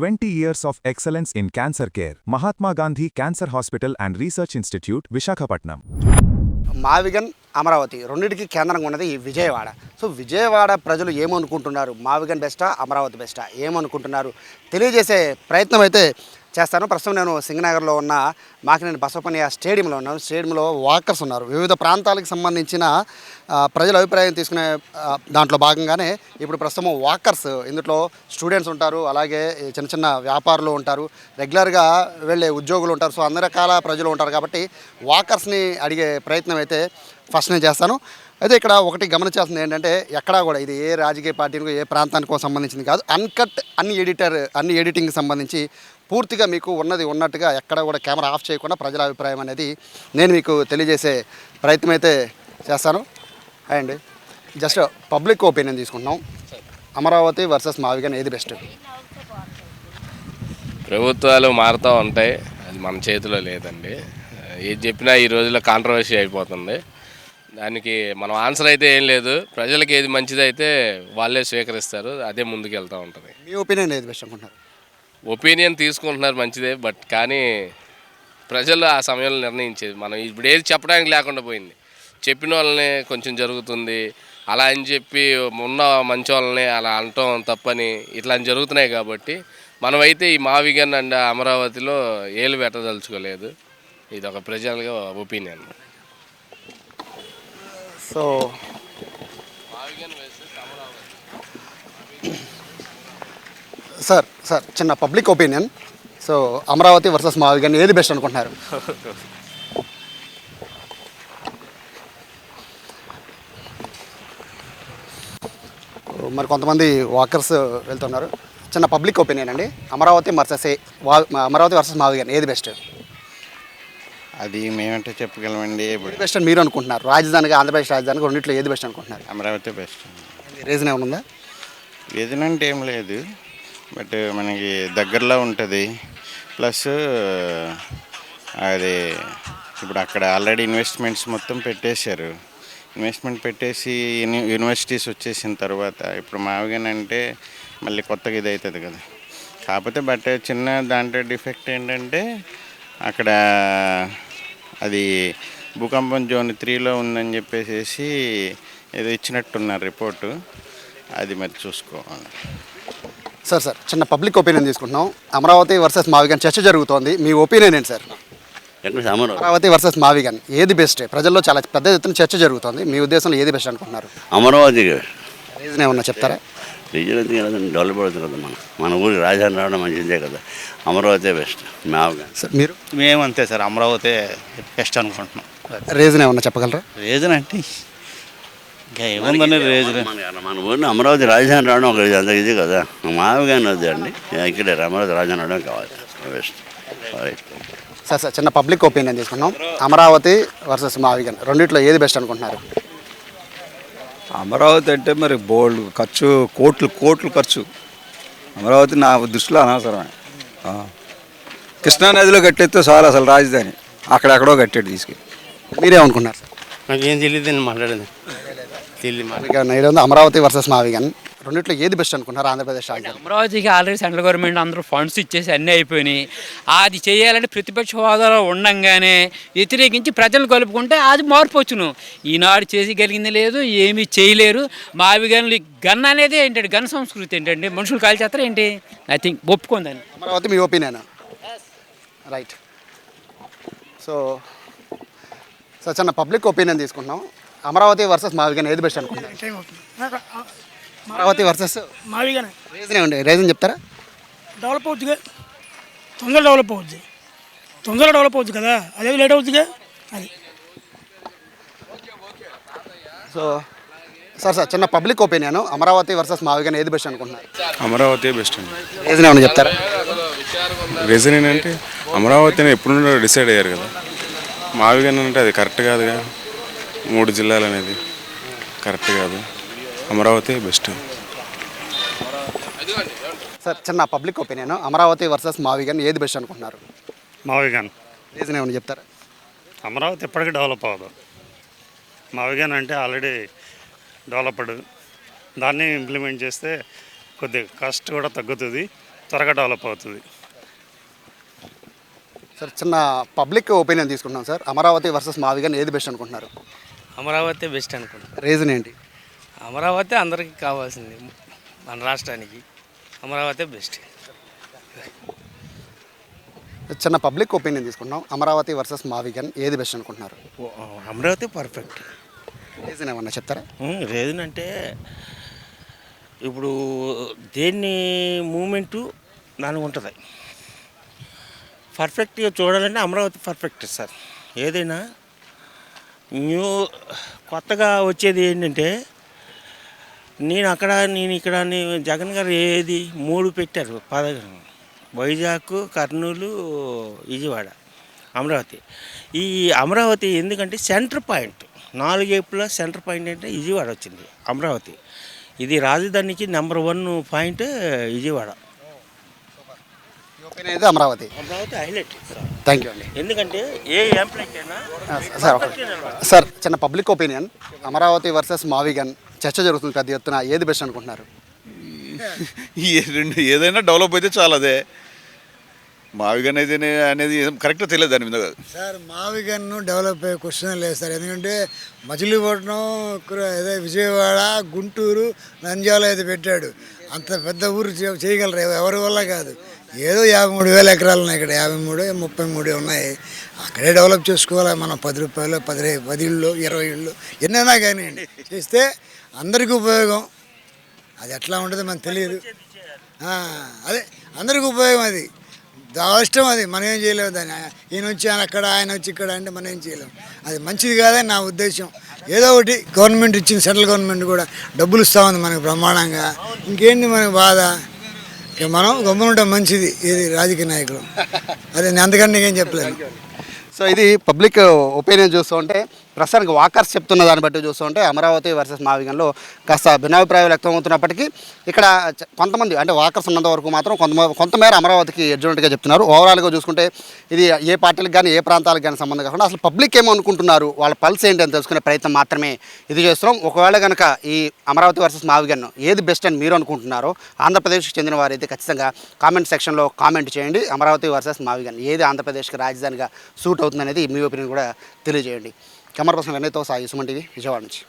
20 years of excellence in cancer care. Mahatma Gandhi Cancer Hospital and Research Institute, Visakhapatnam. మావిగన్ Amaravati రెండింటికి కేంద్రంగా ఉన్నది ఈ Vijayawada. So Vijayawada ప్రజలు ఏమనుకుంటున్నారు, మావిగన్ బెస్టా అమరావతి బెస్టా ఏమనుకుంటున్నారు తెలియజేసే ప్రయత్నం అయితే చేస్తాను. ప్రస్తుతం నేను సింగనగర్లో ఉన్న మాకినేని బసవపన్నయ్య స్టేడియంలో ఉన్నాను. స్టేడియంలో వాకర్స్ ఉన్నారు. వివిధ ప్రాంతాలకు సంబంధించిన ప్రజల అభిప్రాయం తీసుకునే దాంట్లో భాగంగానే ఇప్పుడు ప్రస్తుతం వాకర్స్, ఇందులో స్టూడెంట్స్ ఉంటారు, అలాగే చిన్న చిన్న వ్యాపారులు ఉంటారు, రెగ్యులర్గా వెళ్ళే ఉద్యోగులు ఉంటారు. సో అన్ని రకాల ప్రజలు ఉంటారు కాబట్టి వాకర్స్ని అడిగే ప్రయత్నం అయితే ఫస్ట్ నేను చేస్తాను. అయితే ఇక్కడ ఒకటి గమనించాల్సింది ఏంటంటే, ఎక్కడా కూడా ఇది ఏ రాజకీయ పార్టీనికో ఏ ప్రాంతానికో సంబంధించింది కాదు. అన్కట్ అన్ని ఎడిటింగ్కి సంబంధించి పూర్తిగా మీకు ఉన్నది ఉన్నట్టుగా ఎక్కడ కూడా కెమెరా ఆఫ్ చేయకుండా ప్రజల అభిప్రాయం అనేది నేను మీకు తెలియజేసే ప్రయత్నం అయితే చేస్తాను. అండ్ జస్ట్ పబ్లిక్ ఒపీనియన్ తీసుకుంటున్నాం. అమరావతి వర్సెస్ మావిగన్ ఏది బెస్ట్? ప్రభుత్వాలు మారుతూ ఉంటాయి, అది మన చేతిలో లేదండి. ఏది చెప్పినా ఈ రోజుల్లో కాంట్రవర్సీ అయిపోతుంది. దానికి మనం ఆన్సర్ అయితే ఏం లేదు. ప్రజలకు ఏది మంచిదైతే వాళ్ళే స్వీకరిస్తారు, అదే ముందుకు వెళ్తూ ఉంటుంది. మీ ఒపీనియన్ ఏది బెస్ట్ అనుకుంటున్నారు? ఒపీనియన్ తీసుకుంటున్నారు మంచిదే, బట్ కానీ ప్రజలు ఆ సమయంలో నిర్ణయించేది. మనం ఇప్పుడు ఏది చెప్పడానికి లేకుండా పోయింది. చెప్పిన వాళ్ళని కొంచెం జరుగుతుంది అలా అని చెప్పి ఉన్న మంచి వాళ్ళని అలా అనటం తప్పని ఇట్లా జరుగుతున్నాయి. కాబట్టి మనమైతే ఈ మావిగన్ అండ్ అమరావతిలో ఏలు పెట్టదలుచుకోలేదు. ఇది ఒక ప్రజలుగా ఒపీనియన్. సో సార్ చిన్న public opinion. So Amaravati versus మావిగన్ ఏది బెస్ట్ అనుకుంటున్నారు? మరి కొంతమంది వాకర్స్ వెళ్తున్నారు. చిన్న పబ్లిక్ ఒపీనియన్ అండి. అమరావతి వర్సెస్ మావిగన్ ఏది బెస్ట్? అది మేమంటే చెప్పగలమండి. ఏది బెస్ట్ అని మీరు అనుకుంటున్నారు? రాజధానిగా, ఆంధ్రప్రదేశ్ రాజధానిగా రెండిట్లో ఏది బెస్ట్ అనుకుంటున్నారు? అమరావతి బెస్ట్. రీజన్ ఏమైనా ఉందా? రీజన్ అంటే ఏం లేదు, బట్ మనకి దగ్గరలో ఉంటుంది. ప్లస్ అది ఇప్పుడు అక్కడ ఆల్రెడీ ఇన్వెస్ట్మెంట్స్ మొత్తం పెట్టేశారు. ఇన్వెస్ట్మెంట్ పెట్టేసి యూనివర్సిటీస్ వచ్చేసిన తర్వాత ఇప్పుడు మావిగన్ అంటే మళ్ళీ కొత్తగా ఇది అవుతుంది కదా. కాకపోతే బట్ చిన్న దాంట్లో డిఫెక్ట్ ఏంటంటే అక్కడ అది భూకంపం జోన్ 3లో ఉందని చెప్పేసి ఏదో ఇచ్చినట్టున్నారు రిపోర్టు. అది మరి చూసుకోవాలి. సార్ చిన్న పబ్లిక్ ఒపీనియన్ తీసుకుంటున్నాం. అమరావతి వర్సెస్ మావిగన్ చర్చ జరుగుతోంది. మీ ఒపీనియన్ ఏంటి సార్? అమరావతి వర్సెస్ మావిగన్ ఏది బెస్ట్? ప్రజల్లో చాలా పెద్ద ఎత్తున చర్చ జరుగుతోంది. మీ ఉద్దేశంలో ఏది బెస్ట్ అనుకుంటున్నారు? అమరావతి. రీజన్ ఏమన్నా చెప్తారా? రీజన్ అయితే కదండి, డెవలప్ అవుతుంది కదా. మన ఊరికి రాజధాని రావడం మంచిదే కదా. అమరావతి బెస్ట్. మావిగన్. సార్ మీరు? మేమంతే సార్, అమరావతి బెస్ట్ అనుకుంటున్నాం. రీజన్ ఏమన్నా చెప్పగలరా? రీజన్ అంటే ఇంకా ఏముందని రీజన్, మన ఊరిని అమరావతి రాజధాని రావడం ఒక అంత ఇది కదా. మావిగన్ వద్దు అండి, ఇక్కడే అమరావతి రాజధాని రావడం కావాలి. బెస్ట్. సార్ చిన్న పబ్లిక్ ఒపీనియన్ తీసుకున్నాం. అమరావతి వర్సెస్ మావిగన్ రెండిట్లో ఏది బెస్ట్ అనుకుంటున్నారు? అమరావతి అంటే మరి బోల్డ్ ఖర్చు, కోట్లు ఖర్చు. అమరావతి నా దృష్టిలో అనవసరమే. కృష్ణానదిలో కట్టేస్తే చాలు అసలు రాజధాని. అక్కడెక్కడో కట్టాడు తీసుకెళ్ళి. మీరేమనుకున్నారు సార్? నాకేం తెలియదు మాట్లాడేది అమరావతి వర్సెస్ మావిగన్ రెండిట్లో ఏది బెస్ట్ అనుకుంటున్నారు? ఆంధ్రప్రదేశ్ రాజధాని అమరావతికి ఆల్రెడీ సెంట్రల్ గవర్నమెంట్ అందరూ ఫండ్స్ ఇచ్చేసి అన్నీ అయిపోయినాయి. అది చేయాలంటే ప్రతిపక్ష హోదాలో ఉండంగానే వ్యతిరేకించి ప్రజలు కలుపుకుంటే అది మార్పు వచ్చును. ఈనాడు చేసిగలిగింది లేదు, ఏమీ చేయలేరు. మావిగన్లు గన్ అనేది ఏంటంటే, గన్ సంస్కృతి ఏంటంటే మనుషులు కాల్చేస్తారు ఏంటి? ఐ థింక్ ఒప్పుకుందని. అమరావతి మీ ఒపీనియన్? రైట్. సో చిన్న పబ్లిక్ ఒపీనియన్ తీసుకుంటున్నాం. అమరావతి వర్సెస్ మావిగన్ ఏది బెస్ట్ అనుకుంటున్నారు? అమరావతి వర్సెస్ మావిగన్. రీజన్ ఏమండి? రీజన్ చెప్తారా? డెవలప్ అవుతుందిగా, తొందరగా డెవలప్ అవుతుంది కదా, అదే లేట్ అవుతుందిగా అది. సో సార్ చిన్న పబ్లిక్ ఒపీనియన్. అమరావతి వర్సెస్ మావిగన్ ఏది బెస్ట్ అనుకుంటున్నారు? అమరావతి బెస్ట్ అండి. రీజన్ ఏమన్నా చెప్తారా? రీజన్ ఏంటంటే అమరావతిని ఎప్పుడు డిసైడ్ అయ్యారు కదా. మావిగన్ అంటే అది కరెక్ట్ కాదుగా. 3 జిల్లాలు అనేది కరెక్ట్ కాదు. అమరావతి బెస్ట్. సార్ చిన్న పబ్లిక్ ఒపీనియన్. అమరావతి వర్సెస్ మావిగన్ ఏది బెస్ట్ అనుకుంటున్నారు? మావిగన్. రీజన్ ఏమన్నా చెప్తారా? అమరావతి ఎప్పటికీ డెవలప్ అవ్వదు. మావిగన్ అంటే ఆల్రెడీ డెవలప్డ్. దాన్ని ఇంప్లిమెంట్ చేస్తే కొద్దిగా కాస్ట్ కూడా తగ్గుతుంది, త్వరగా డెవలప్ అవుతుంది. సార్ చిన్న పబ్లిక్ ఒపీనియన్ తీసుకుంటున్నాం సార్. అమరావతి వర్సెస్ మావిగన్ ఏది బెస్ట్ అనుకుంటున్నారు? అమరావతి బెస్ట్ అనుకుంటున్నాను. రీజన్ ఏంటి? అమరావతి అందరికీ కావాల్సింది, మన రాష్ట్రానికి అమరావతి బెస్ట్. చిన్న పబ్లిక్ ఒపీనియన్ తీసుకుంటున్నాం. అమరావతి వర్సెస్ మావిగన్ ఏది బెస్ట్ అనుకుంటున్నారు? అమరావతి పర్ఫెక్ట్. రీజన్ ఏమన్నా చెప్తారా? రీజన్ అంటే ఇప్పుడు దేన్ని మూమెంటు దానికి ఉంటుంది. పర్ఫెక్ట్గా చూడాలంటే అమరావతి పర్ఫెక్ట్ సార్. ఏదైనా న్యూ కొత్తగా వచ్చేది ఏంటంటే నేను అక్కడ నేను ఇక్కడ జగన్ గారు ఏది 3 పెట్టారు వైజాగ్, కర్నూలు, విజయవాడ, అమరావతి. ఈ అమరావతి ఎందుకంటే సెంటర్ పాయింట్, 4 వైపులా సెంటర్ పాయింట్ అంటే విజయవాడ వచ్చింది. అమరావతి ఇది రాజధానికి number 1 point Vijayawada. Opinion Amaravati. Amaravati highlight. Thank you అండి. ఎందుకంటే ఏ ఎంప్లాయ్కైనా సార్ చిన్న పబ్లిక్ ఒపీనియన్. అమరావతి వర్సెస్ మావిగన్ చర్చ జరుగుతుంది పెద్ద ఎత్తున. ఏది బెస్ట్ అనుకుంటున్నారు? ఏదైనా డెవలప్ అయితే చాలా. అదే మావిగన్ అయితే అనేది కరెక్ట్గా తెలియదు దాని మీద. సార్ మావిగన్ డెవలప్ అయ్యే క్వశ్చన్ లేదు సార్. ఎందుకంటే మచిలీపట్నం, అదే విజయవాడ, గుంటూరు, నంద్యాల అయితే పెట్టాడు. అంత పెద్ద ఊరు చేయగలరు, ఎవరి వల్ల కాదు. ఏదో 53,000 ఎకరాలు ఉన్నాయి ఇక్కడ, 53, 33 ఉన్నాయి. అక్కడే డెవలప్ చేసుకోవాలి. మనం 10 రూపాయలు, 10 ఇళ్ళు, 20 ఇళ్ళు ఎన్నైనా కానివ్వండి చేస్తే అందరికీ ఉపయోగం. అది ఎట్లా ఉంటుందో మనకు తెలియదు. అదే అందరికీ ఉపయోగం. అది ఇష్టం. అది మనం ఏం చేయలేము. దాన్ని ఈయన వచ్చి అక్కడ, ఆయన వచ్చి ఇక్కడ అంటే మనం ఏం చేయలేము. అది మంచిది కాదని నా ఉద్దేశం. ఏదో ఒకటి గవర్నమెంట్ ఇచ్చింది, సెంట్రల్ గవర్నమెంట్ కూడా డబ్బులు ఇస్తూ ఉంది మనకు బ్రహ్మాండంగా. ఇంకేంటి మనకు బాధ? ఇక మనం గమ్మునుంటే మంచిది. ఇది రాజకీయ నాయకులు. అదే నేను అంతకంటే నీకేం చెప్పలేను. సో ఇది పబ్లిక్ ఒపీనియన్ చూస్తూ ఉంటే ప్రస్తుతానికి వాకర్స్ చెప్తున్న దాన్ని బట్టి చూస్తూ ఉంటే అమరావతి వర్సెస్ మావిగన్లో కాస్త భిన్నాభిప్రాయాలు వ్యక్తమవుతున్నప్పటికీ ఇక్కడ కొంతమంది అంటే వాకర్స్ ఉన్నంత వరకు మాత్రం కొంతమేర అమరావతికి ఎడ్జునట్టుగా చెప్తున్నారు. ఓవరాల్గా చూసుకుంటే ఇది ఏ పార్టీలకు కానీ ఏ ప్రాంతాలకు కానీ సంబంధం కాకుండా అసలు పబ్లిక్ ఏమనుకుంటున్నారు, వాళ్ళ పల్స్ ఏంటి అని తెలుసుకునే ప్రయత్నం మాత్రమే ఇది చేస్తున్నాం. ఒకవేళ కనుక ఈ అమరావతి వర్సెస్ మావిగన్ ఏది బెస్ట్ అని మీరు అనుకుంటున్నారో ఆంధ్రప్రదేశ్కి చెందిన వారైతే ఖచ్చితంగా కామెంట్ సెక్షన్లో కామెంట్ చేయండి. అమరావతి వర్సెస్ మావిగన్ ఏది ఆంధ్రప్రదేశ్కి రాజధానిగా సూట్ అవుతుంది అనేది మీ ఒపీనియన్ కూడా తెలియజేయండి. కెమెరా పర్సన్ వెన్నయ్యతో సాయి, సుమన్ టీవీ, విజయవాడ నుంచి.